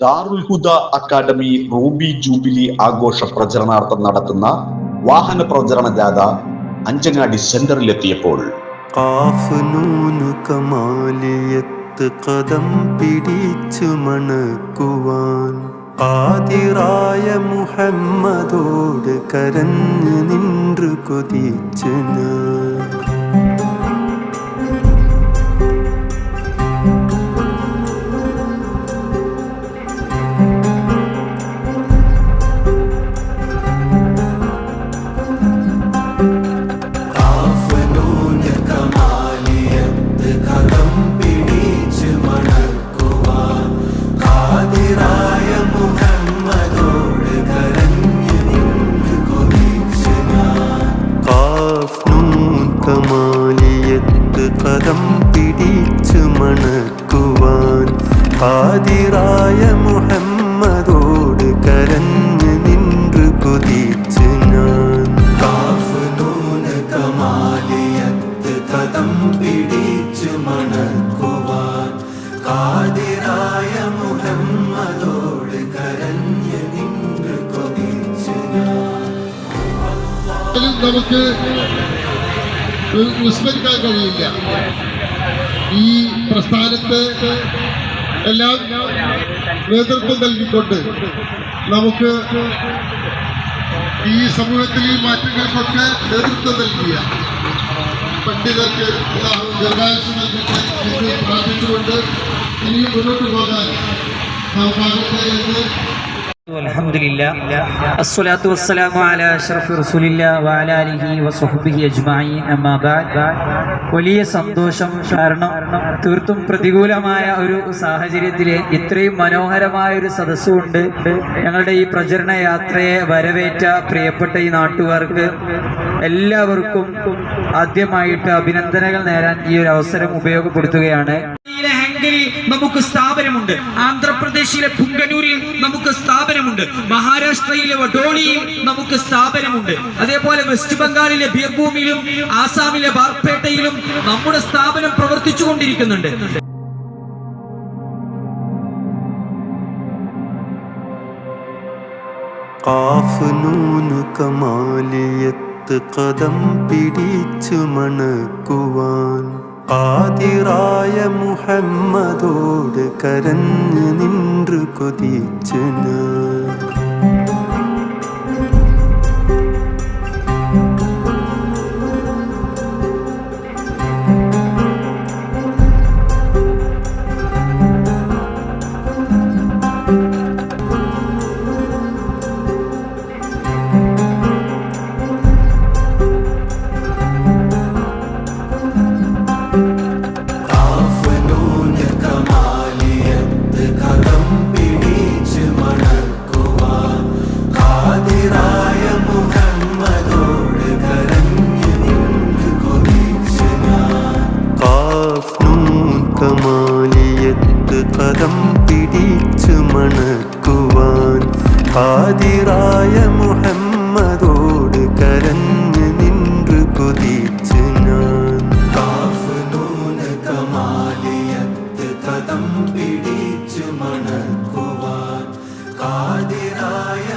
ദാറുൽ ഹുദ academy Ruby jubilee ആഘോഷ പ്രചരണാർത്ഥം നടത്തുന്ന വാഹന പ്രചരണ ജാഥ അഞ്ചങ്ങാടി സെന്ററിലെത്തിയപ്പോൾ കദം പിടിച്ചു മണക്കുവാൻ ആദിറായ മുഹമ്മദോട് കരഞ്ഞു നിன்று കൊതിച്ചു കദം പിടിച്ചു മണക്കുവാൻ ആദിറായ മുഹമ്മദോട് കരഞ്ഞു നിன்று കൊതിച്ചു ഞാൻ കദം പിടിച്ചു മണക്കുവാൻ ആദിറായ മുഹമ്മദോട് കരഞ്ഞു നിன்று കൊതിച്ചു ഞാൻ. നമുക്ക് വിസ്മരിക്കാൻ കഴിയില്ല. ഈ പ്രസ്ഥാനത്ത് എല്ലാം നേതൃത്വം നൽകിക്കൊണ്ട് നമുക്ക് ഈ സമൂഹത്തിൽ ഈ മാറ്റങ്ങൾക്കൊക്കെ നേതൃത്വം നൽകിയ പണ്ഡിതർക്ക് ദീർഘായുസ്സ് നൽകട്ടെ എന്ന് പ്രാർത്ഥിച്ചുകൊണ്ട് ഇനിയും മുന്നോട്ട് പോകാൻ നമുക്കാകട്ടെ എന്ന്. അൽഹംദുലില്ലാഹ് അസ്സലാത്തു വസ്സലാമു അലാ അഷ്റഫി റസൂലില്ലാഹി വഅലാ ആലിഹി വസഹ്ബിഹി അജ്മഈൻ അമ്മാ ബഅദ്. വലിയ സന്തോഷം. കാരണം തീർത്തും പ്രതികൂലമായ ഒരു സാഹചര്യത്തിൽ ഇത്രയും മനോഹരമായ ഒരു സദസ്സുണ്ട്. ഞങ്ങളുടെ ഈ പ്രചരണ യാത്രയെ വരവേറ്റ പ്രിയപ്പെട്ട ഈ നാട്ടുകാർക്ക് എല്ലാവർക്കും ആദ്യമായിട്ട് അഭിനന്ദനങ്ങൾ നേരാൻ ഈ ഒരു അവസരം ഉപയോഗപ്പെടുത്തുകയാണ്. നമുക്ക് സ്ഥാപനമുണ്ട്, ആന്ധ്രാപ്രദേശിലെ പുങ്കനൂരിൽ നമുക്ക് സ്ഥാപനമുണ്ട്, മഹാരാഷ്ട്രയിലെ വഡോളിയിൽ നമുക്ക് സ്ഥാപനമുണ്ട്, അതേപോലെ വെസ്റ്റ് ബംഗാളിലെ ബീർഭൂമിലും ആസാമിലെ ബാർപേട്ടയിലും നമ്മുടെ സ്ഥാപനം പ്രവർത്തിച്ചു കൊണ്ടിരിക്കുന്നുണ്ട്. കദം പിടിച്ചു മണക്കുവാൻ ആദിറായ മുഹമ്മദോട് കരഞ്ഞു നിன்று കൊതിച്ചു ഞാൻ കദം പിടിച്ചു മണക്കുവാൻ ആദിറായ മുഹമ്മദോട് കരഞ്ഞു നിன்று കൊതിച്ചു ഞാൻ കദം പിടിച്ചു മണക്കുവാൻ ആദിറായ